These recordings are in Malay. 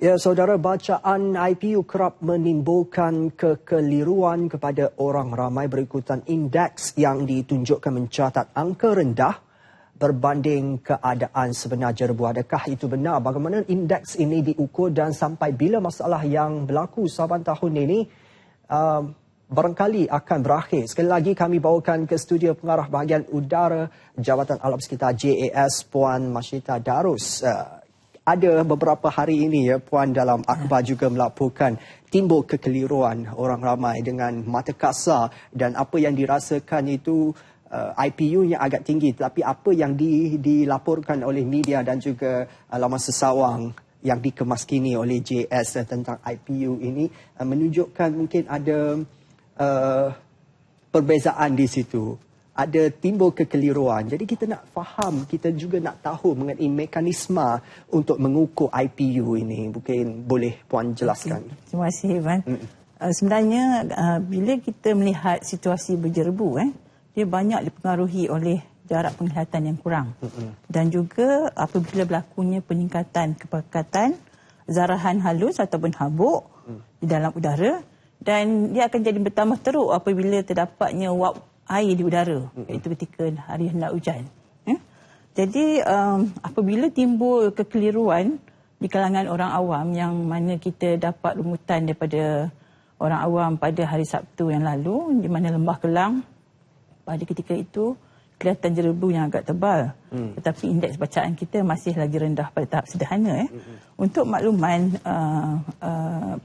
Ya, saudara, bacaan IPU kerap menimbulkan kekeliruan kepada orang ramai berikutan indeks yang ditunjukkan mencatat angka rendah berbanding keadaan sebenar jerebu. Adakah itu benar? Bagaimana indeks ini diukur dan sampai bila masalah yang berlaku saban tahun ini barangkali akan berakhir? Sekali lagi kami bawakan ke studio pengarah bahagian udara Jabatan Alam Sekitar JAS, Puan Mashita Darus. Ada beberapa hari ini ya Puan dalam akhbar juga melaporkan timbul kekeliruan orang ramai dengan mata kasar dan apa yang dirasakan itu IPU yang agak tinggi, tetapi apa yang dilaporkan oleh media dan juga laman sesawang yang dikemaskini oleh JS tentang IPU ini menunjukkan mungkin ada perbezaan di situ. Ada timbul kekeliruan. Jadi kita nak faham, kita juga nak tahu mengenai mekanisme untuk mengukur IPU ini. Mungkin boleh Puan jelaskan. Terima kasih Ivan. Sebenarnya bila kita melihat situasi berjerebu, dia banyak dipengaruhi oleh jarak penglihatan yang kurang. Dan juga apabila berlakunya peningkatan kepekatan zarahan halus ataupun habuk di dalam udara, dan dia akan jadi bertambah teruk apabila terdapatnya wap air di udara, iaitu ketika hari hendak hujan. Jadi apabila timbul kekeliruan di kalangan orang awam, yang mana kita dapat rumutan daripada orang awam pada hari Sabtu yang lalu, di mana Lembah Kelang pada ketika itu kelihatan jerebu yang agak tebal, tetapi indeks bacaan kita masih lagi rendah pada tahap sederhana. Untuk makluman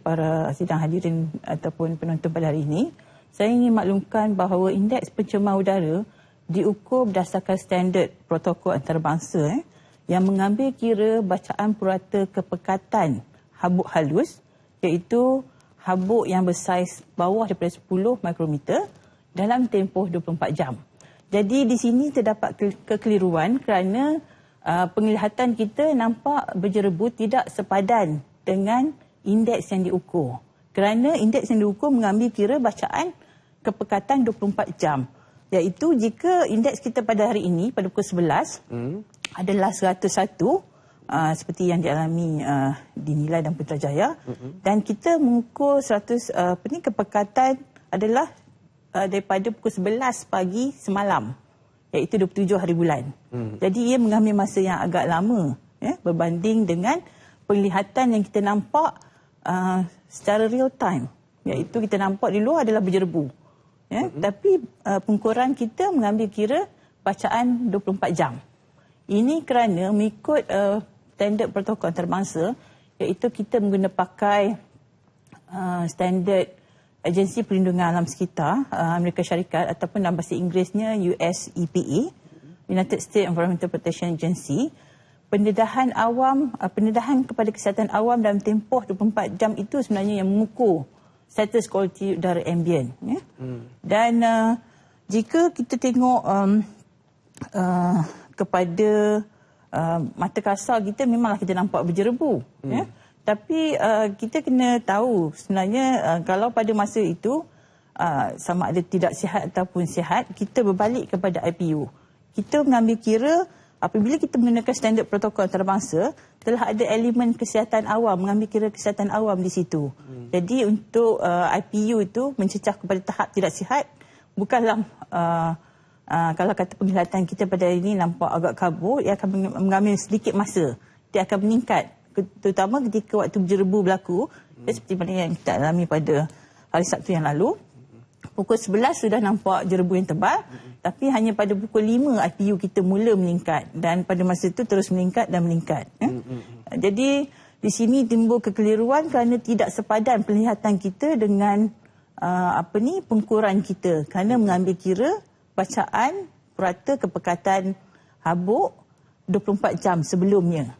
para sidang hadirin ataupun penonton pada hari ini, saya ingin maklumkan bahawa indeks pencemaran udara diukur berdasarkan standard protokol antarabangsa yang mengambil kira bacaan purata kepekatan habuk halus, iaitu habuk yang bersaiz bawah daripada 10 mikrometer dalam tempoh 24 jam. Jadi di sini terdapat kekeliruan kerana penglihatan kita nampak berjerebu tidak sepadan dengan indeks yang diukur. Kerana indeks yang diukur mengambil kira bacaan kepekatan 24 jam. Iaitu jika indeks kita pada hari ini, pada pukul 11, adalah 101, seperti yang dialami di Nilai dan Putrajaya, dan kita mengukur 100, kepekatan adalah daripada pukul 11 pagi semalam, iaitu 27 hari bulan. Jadi ia mengambil masa yang agak lama berbanding dengan penglihatan yang kita nampak secara real time, iaitu kita nampak di luar adalah berjerebu. Tapi pengukuran kita mengambil kira bacaan 24 jam. Ini kerana mengikut standard protokol antarabangsa, iaitu kita menggunakan pakai standard Agensi Perlindungan Alam Sekitar Amerika Syarikat, ataupun dalam bahasa Inggerisnya US EPA, United States Environmental Protection Agency. Pendedahan kepada kesihatan awam dalam tempoh 24 jam itu sebenarnya yang mengukur status kualiti udara ambient. Dan jika kita tengok kepada mata kasar kita, memanglah kita nampak berjerebu. Tapi kita kena tahu sebenarnya kalau pada masa itu sama ada tidak sihat ataupun sihat, kita berbalik kepada IPU. Kita mengambil kira apabila kita menggunakan standard protokol antarabangsa, telah ada elemen kesihatan awam, mengambil kira kesihatan awam di situ. Jadi untuk IPU itu mencecah kepada tahap tidak sihat, bukanlah kalau kata penglihatan kita pada hari ini nampak agak kabur, ia akan mengambil sedikit masa. Dia akan meningkat, terutama ketika waktu berjerebu berlaku, seperti mana yang kita alami pada hari Sabtu yang lalu. Pukul 11 sudah nampak jerebu yang tebal, tapi hanya pada pukul 5 IPU kita mula meningkat, dan pada masa itu terus meningkat dan meningkat. Jadi di sini timbul kekeliruan kerana tidak sepadan penglihatan kita dengan pengukuran kita, kerana mengambil kira bacaan purata kepekatan habuk 24 jam sebelumnya.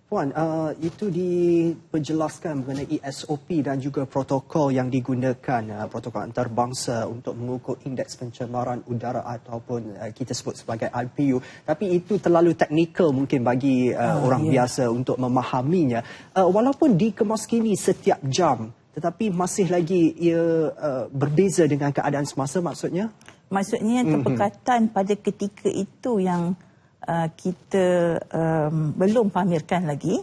Puan, itu diperjelaskan mengenai SOP dan juga protokol yang digunakan, protokol antarabangsa untuk mengukur indeks pencemaran udara ataupun kita sebut sebagai IPU. Tapi itu terlalu teknikal mungkin bagi orang biasa untuk memahaminya. Walaupun dikemaskini setiap jam, tetapi masih lagi ia berbeza dengan keadaan semasa, maksudnya? Maksudnya kepekatan pada ketika itu yang kita belum pamerkan lagi.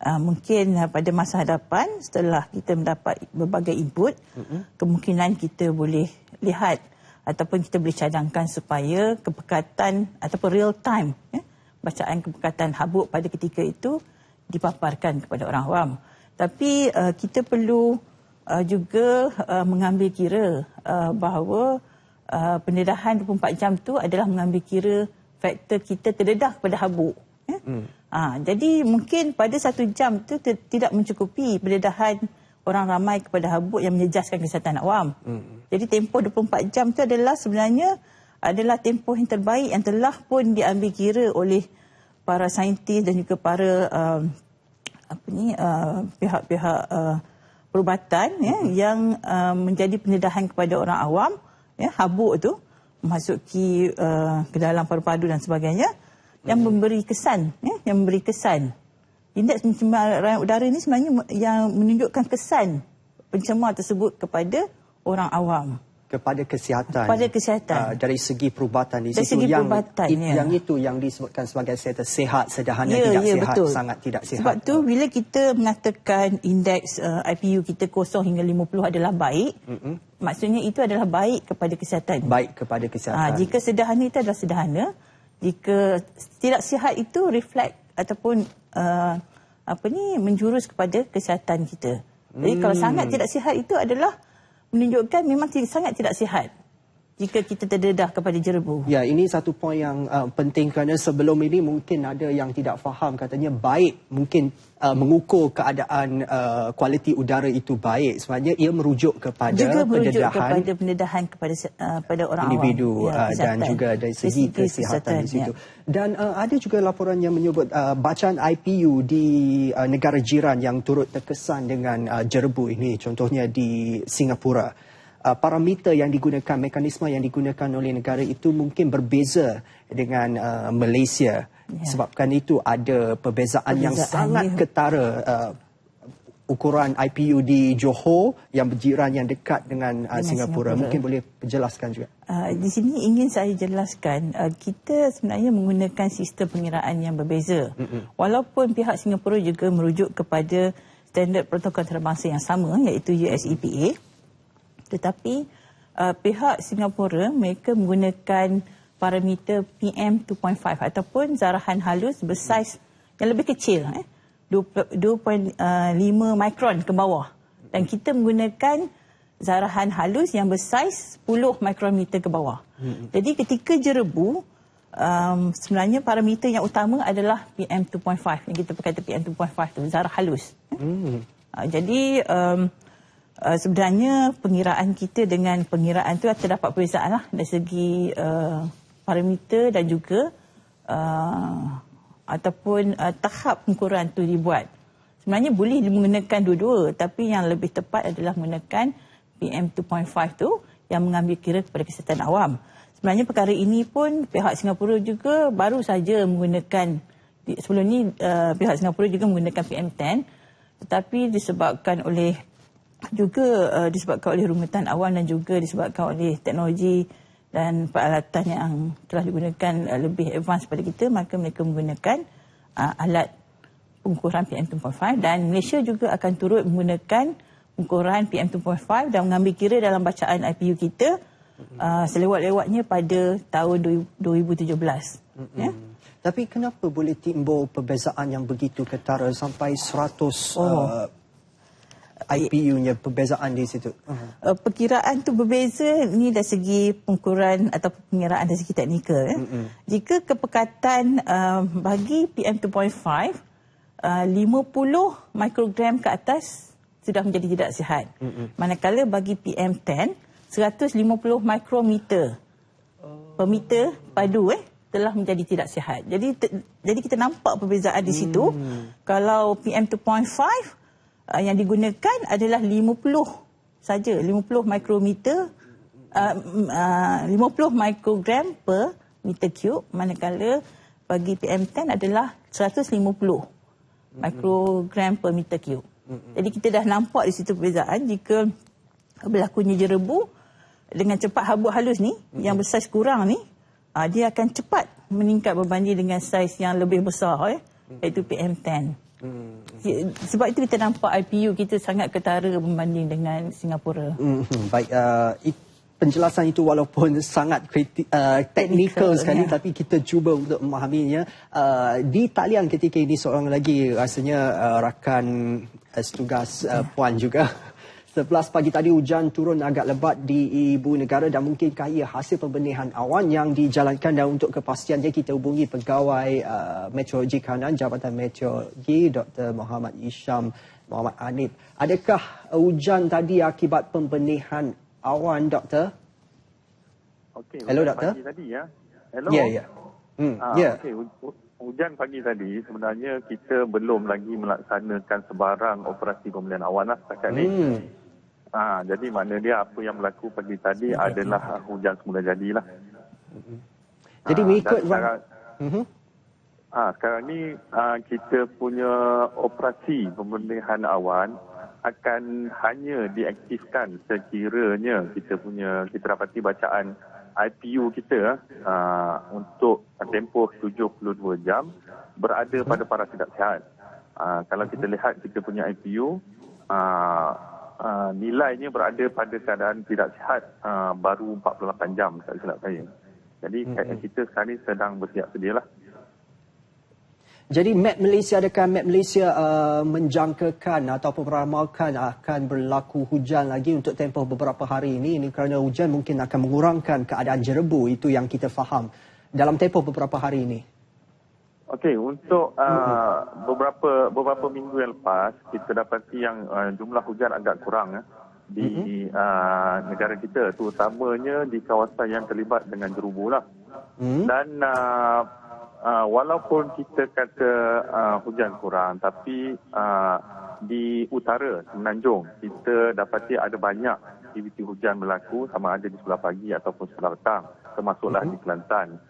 Mungkin pada masa hadapan setelah kita mendapat berbagai input, kemungkinan kita boleh lihat ataupun kita boleh cadangkan supaya kepekatan ataupun real time bacaan kepekatan habuk pada ketika itu dipaparkan kepada orang awam. Tapi kita perlu juga mengambil kira bahawa pendedahan 24 jam tu adalah mengambil kira faktor kita terdedah kepada habuk. Jadi mungkin pada 1 jam tu tidak mencukupi pendedahan orang ramai kepada habuk yang menjejaskan kesihatan awam. Jadi tempoh 24 jam tu sebenarnya adalah tempoh yang terbaik yang telah pun diambil kira oleh para saintis dan juga para pihak-pihak perubatan yang menjadi pendedahan kepada orang awam, habuk tu memasuki ke dalam paru-paru dan sebagainya, yang memberi kesan, indeks pencemaran udara ini sebenarnya yang menunjukkan kesan pencemar tersebut kepada orang awam, kepada kesihatan, dari segi perubatan di situ yang itu yang disebutkan sebagai sehat sederhana, tidak sihat, betul. Sangat tidak sihat. Sebab tu bila kita mengatakan indeks IPU kita 0 hingga 50 adalah baik, maksudnya itu adalah baik kepada kesihatan. Jika sederhana itu adalah sederhana, jika tidak sihat itu reflect ataupun menjurus kepada kesihatan kita. Jadi kalau sangat tidak sihat itu adalah menunjukkan memang sangat tidak sihat jika kita terdedah kepada jerebu. Ya, ini satu poin yang penting kerana sebelum ini mungkin ada yang tidak faham, katanya baik mungkin mengukur keadaan kualiti udara itu baik. Sebenarnya ia merujuk kepada pendedahan kepada orang individu awam, dan juga dari segi kesihatan di situ. Dan ada juga laporan yang menyebut bacaan IPU di negara jiran yang turut terkesan dengan jerebu ini, contohnya di Singapura. Parameter yang digunakan, mekanisme yang digunakan oleh negara itu mungkin berbeza dengan Malaysia. Sebabkan itu ada perbezaan yang sangat ketara. Ukuran IPU di Johor yang berjiran, yang dekat dengan Singapura. Mungkin boleh jelaskan juga. Di sini ingin saya jelaskan, kita sebenarnya menggunakan sistem pengiraan yang berbeza. Walaupun pihak Singapura juga merujuk kepada standard protokol antarabangsa yang sama, iaitu US EPA. Tetapi pihak Singapura mereka menggunakan parameter PM2.5 ataupun zarahan halus bersaiz yang lebih kecil, 2.5 mikron ke bawah. Dan kita menggunakan zarahan halus yang bersaiz 10 mikrometer ke bawah. Jadi ketika jerebu, sebenarnya parameter yang utama adalah PM2.5. Yang kita berkata PM2.5 tu, zarah halus. Jadi sebenarnya pengiraan kita dengan pengiraan itu terdapat perbezaan dari segi parameter dan juga ataupun tahap pengukuran itu dibuat. Sebenarnya boleh menggunakan dua-dua, tapi yang lebih tepat adalah menggunakan PM2.5 tu yang mengambil kira kepada kesihatan awam. Sebenarnya perkara ini pun pihak Singapura juga baru saja menggunakan, sebelum ni pihak Singapura juga menggunakan PM10, tetapi disebabkan oleh rumutan awam dan juga disebabkan oleh teknologi dan peralatan yang telah digunakan lebih advance pada kita, maka mereka menggunakan alat pengukuran PM2.5 dan Malaysia juga akan turut menggunakan pengukuran PM2.5 dan mengambil kira dalam bacaan IPU kita selewat-lewatnya pada tahun 2017. Tapi kenapa boleh timbul perbezaan yang begitu ketara sampai 100 IPU-nya perbezaan di situ? Perkiraan tu berbeza ni dari segi pengukuran atau pengiraan dari segi teknikal. Jika kepekatan bagi PM2.5 50 mikrogram ke atas sudah menjadi tidak sihat. Manakala bagi PM10 150 mikrometer per meter padu telah menjadi tidak sihat. Jadi kita nampak perbezaan di situ. Kalau PM2.5 yang digunakan adalah 50 saja, 50 mikrometer, 50 mikrogram per meter cube, manakala bagi PM10 adalah 150 mikrogram per meter cube. Jadi kita dah nampak di situ perbezaan. Jika berlakunya jerebu dengan cepat habuk halus ni, yang bersaiz kurang ni, dia akan cepat meningkat berbanding dengan saiz yang lebih besar, iaitu PM10. Sebab itu kita nampak IPU kita sangat ketara berbanding dengan Singapura. Baik, penjelasan itu walaupun sangat teknikal sekali, tapi kita cuba untuk memahaminya. Di talian ketika ini seorang lagi, rasanya rakan setugas Puan juga. 11 pagi tadi hujan turun agak lebat di ibu negara dan mungkinkah ia hasil pembenihan awan yang dijalankan, dan untuk kepastiannya kita hubungi pegawai Meteorologi Kanan Jabatan Meteorologi Dr. Muhammad Isham Muhammad Hanif. Adakah hujan tadi akibat pembenihan awan, Doktor? Okey, hello, Doktor. Pagi tadi ya. Hello. Ya. Okey, hujan pagi tadi sebenarnya kita belum lagi melaksanakan sebarang operasi pembenihan awan setakat ni. Jadi makna dia apa yang berlaku pagi tadi adalah hujan semula jadilah. Jadi mengikut sekarang ni kita punya operasi pembenihan awan akan hanya diaktifkan sekiranya kita dapati bacaan IPU kita untuk tempoh 72 jam berada pada paras tidak sihat. Kalau kita lihat kita punya IPU nilainya berada pada keadaan tidak sihat baru 48 jam tak silap saya. Jadi kita sekarang ni sedang bersiap sedialah. Jadi adakah Met Malaysia menjangkakan ataupun meramalkan akan berlaku hujan lagi untuk tempoh beberapa hari ini? Ini kerana hujan mungkin akan mengurangkan keadaan jerebu, itu yang kita faham dalam tempoh beberapa hari ini. Okey, untuk beberapa minggu yang lepas kita dapati yang jumlah hujan agak kurang di negara kita, terutamanya di kawasan yang terlibat dengan jerubu lah. Dan walaupun kita kata hujan kurang, tapi di utara Semenanjung kita dapati ada banyak aktiviti hujan berlaku, sama ada di sebelah pagi ataupun sebelah petang, termasuklah di Kelantan.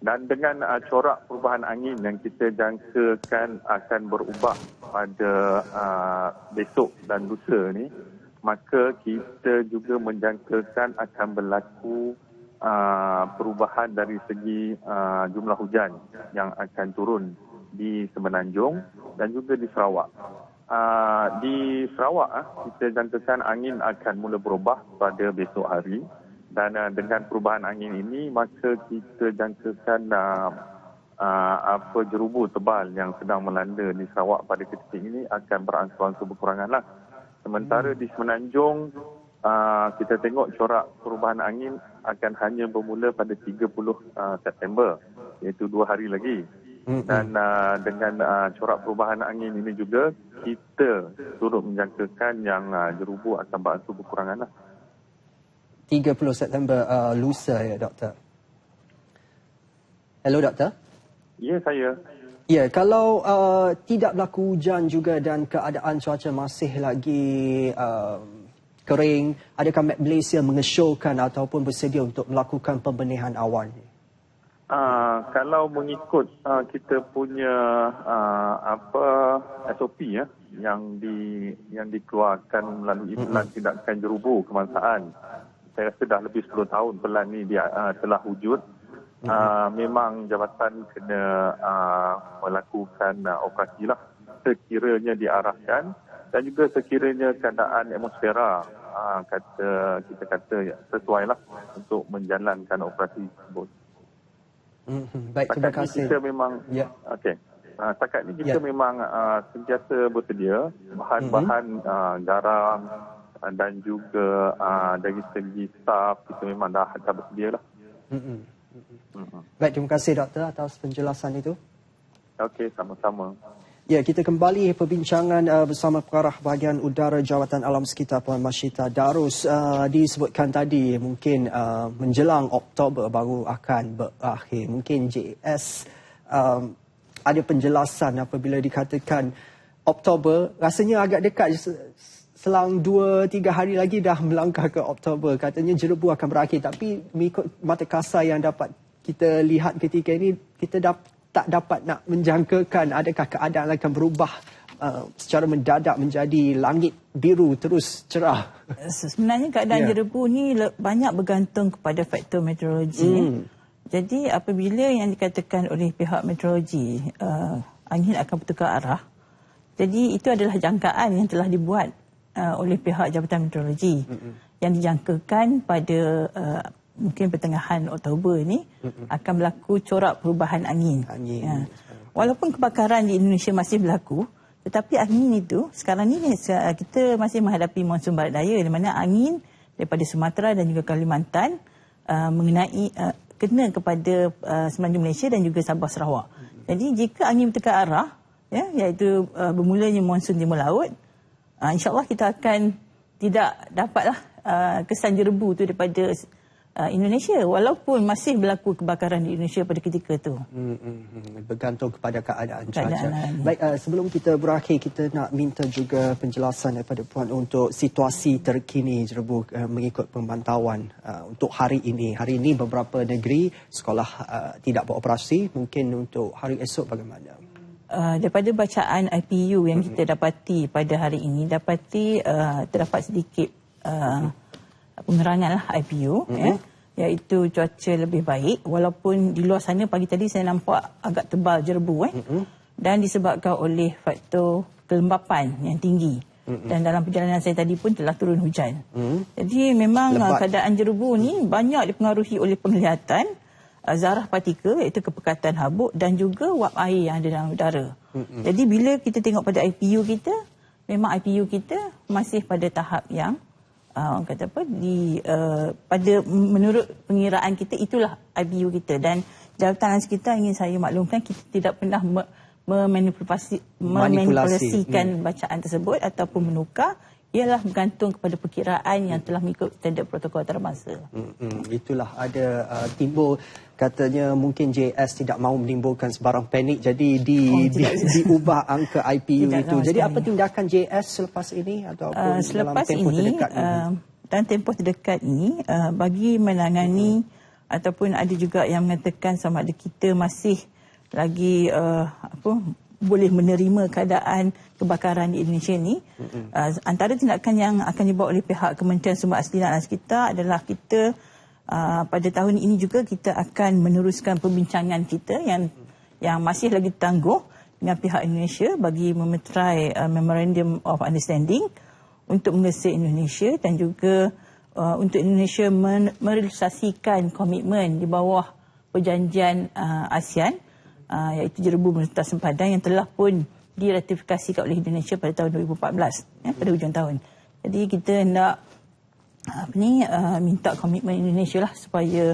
Dan dengan corak perubahan angin yang kita jangkakan akan berubah pada besok dan lusa ni, maka kita juga menjangkakan akan berlaku perubahan dari segi jumlah hujan yang akan turun di Semenanjung dan juga di Sarawak. Di Sarawak kita jangkakan angin akan mula berubah pada besok hari, dan dengan perubahan angin ini maka kita jangkakan jerubu tebal yang sedang melanda di Sarawak pada ketika ini akan beransur-ansur berkuranganlah. Sementara di Semenanjung kita tengok corak perubahan angin akan hanya bermula pada 30 September, iaitu 2 hari lagi. Dan dengan corak perubahan angin ini juga kita turut menjangkakan yang jerubu akan beransur berkurangan lah. 30 September lusa ya, Doktor. Hello, Doktor. Ya, saya. Ya, kalau tidak berlaku hujan juga dan keadaan cuaca masih lagi kering, adakah Met Malaysia mengesyorkan ataupun bersedia untuk melakukan pembenihan awan? Kalau mengikut kita punya SOP yang dikeluarkan melalui Pelan Tindakan Jerubu Kebangsaan, saya rasa dah lebih 10 tahun pelan ni dia telah wujud. Memang jabatan kena melakukan operasi lah sekiranya diarahkan, dan juga sekiranya keadaan atmosfera kita kata sesuai lah untuk menjalankan operasi tersebut. Baik, terima kasih. Kita memang setakat ni kita memang sentiasa bersedia bahan-bahan garam dan juga dari segi staff kita memang dah bersedia lah. Baik, terima kasih Doktor atas penjelasan itu. Okey, sama-sama. Ya, kita kembali perbincangan bersama Pengarah Bahagian Udara Jawatan Alam Sekitar Puan Mashita Darus. Disebutkan tadi mungkin menjelang Oktober baru akan berakhir. Mungkin JS ada penjelasan apabila dikatakan Oktober, rasanya agak dekat, selang 2-3 hari lagi dah melangkah ke Oktober. Katanya jerebu akan berakhir, tapi mengikut mata kasar yang dapat kita lihat ketika ini, kita tak dapat nak menjangkakan adakah keadaan akan berubah secara mendadak menjadi langit biru terus cerah. Sebenarnya keadaan jerebu ni banyak bergantung kepada faktor meteorologi. Jadi apabila yang dikatakan oleh pihak meteorologi angin akan bertukar arah, jadi itu adalah jangkaan yang telah dibuat oleh pihak Jabatan Meteorologi yang dijangkakan pada mungkin pertengahan Oktober ni akan berlaku corak perubahan angin. Walaupun kebakaran di Indonesia masih berlaku, tetapi angin itu sekarang ni kita masih menghadapi monsun barat daya di mana angin daripada Sumatera dan juga Kalimantan kena kepada semenanjung Malaysia dan juga Sabah Sarawak. Jadi jika angin bertukar arah, iaitu bermulanya monsun timur laut, insya-Allah kita akan tidak dapatlah kesan jerebu tu daripada Indonesia, walaupun masih berlaku kebakaran di Indonesia pada ketika itu. Bergantung kepada keadaan cuaca. Baik, sebelum kita berakhir, kita nak minta juga penjelasan daripada Puan untuk situasi terkini jerebu mengikut pemantauan untuk hari ini. Hari ini beberapa negeri sekolah tidak beroperasi. Mungkin untuk hari esok bagaimana? Daripada bacaan IPU yang kita dapati pada hari ini, terdapat sedikit penerangan lah IPU, iaitu cuaca lebih baik, walaupun di luar sana pagi tadi saya nampak agak tebal jerebu dan disebabkan oleh faktor kelembapan yang tinggi dan dalam perjalanan saya tadi pun telah turun hujan. Jadi memang keadaan jerebu ni banyak dipengaruhi oleh penglihatan, zarah partikel iaitu kepekatan habuk dan juga wap air yang ada dalam udara. Jadi bila kita tengok pada IPU kita, memang IPU kita masih pada tahap yang orang kata apa pada menurut pengiraan kita itulah IPU kita, dan jawatan kita ingin saya maklumkan kita tidak pernah memanipulasikan bacaan tersebut ataupun menukar, ialah bergantung kepada perkiraan yang telah mengikut standard protokol antarabangsa. Itulah ada timbul katanya mungkin JS tidak mahu menimbulkan sebarang panik, jadi diubah angka IPU itu. Jadi apa tindakan JS selepas ini ataupun dalam tempoh terdekat ini? Dalam tempoh terdekat ini bagi menangani ataupun ada juga yang mengatakan sama ada kita masih lagi boleh menerima keadaan kebakaran di Indonesia ni. Antara tindakan yang akan dibuat oleh pihak Kementerian Sumber Asli dan Alam Sekitar adalah kita pada tahun ini juga kita akan meneruskan perbincangan kita yang masih lagi tangguh dengan pihak Indonesia bagi memeterai Memorandum of Understanding untuk menggesa Indonesia dan juga untuk Indonesia merealisasikan komitmen di bawah perjanjian ASEAN iaitu jerebu meretas sempadan yang telah pun diratifikasikan oleh Indonesia pada tahun 2014 pada hujung tahun. Jadi kita hendak minta komitmen Indonesia lah supaya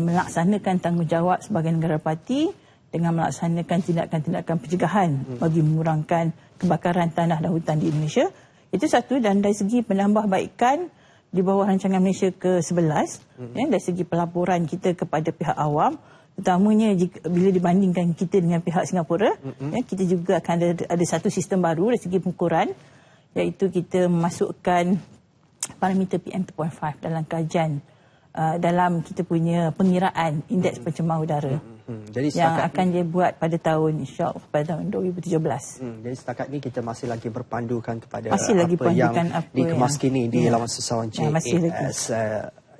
melaksanakan tanggungjawab sebagai negara parti dengan melaksanakan tindakan-tindakan pencegahan bagi mengurangkan kebakaran tanah dan hutan di Indonesia. Itu satu, dan dari segi penambahbaikan di bawah rancangan Malaysia ke-11 dari segi pelaporan kita kepada pihak awam, terutamanya bila dibandingkan kita dengan pihak Singapura, kita juga akan ada satu sistem baru dari segi pengukuran, iaitu kita memasukkan parameter PM2.5 dalam kajian dalam kita punya pengiraan indeks pencemaran udara. Jadi yang akan dibuat pada tahun insya-Allah pada tahun 2017. Jadi setakat ni kita masih lagi berpandukan kepada apa yang dikemas kini di laman sesawan JAS.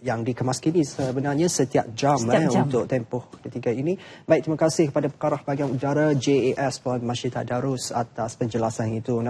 Yang dikemas kini sebenarnya setiap jam. Untuk tempoh ketiga ini. Baik, terima kasih kepada Pengarah Bahagian Udara JAS Puan Masyidah Darus atas penjelasan itu.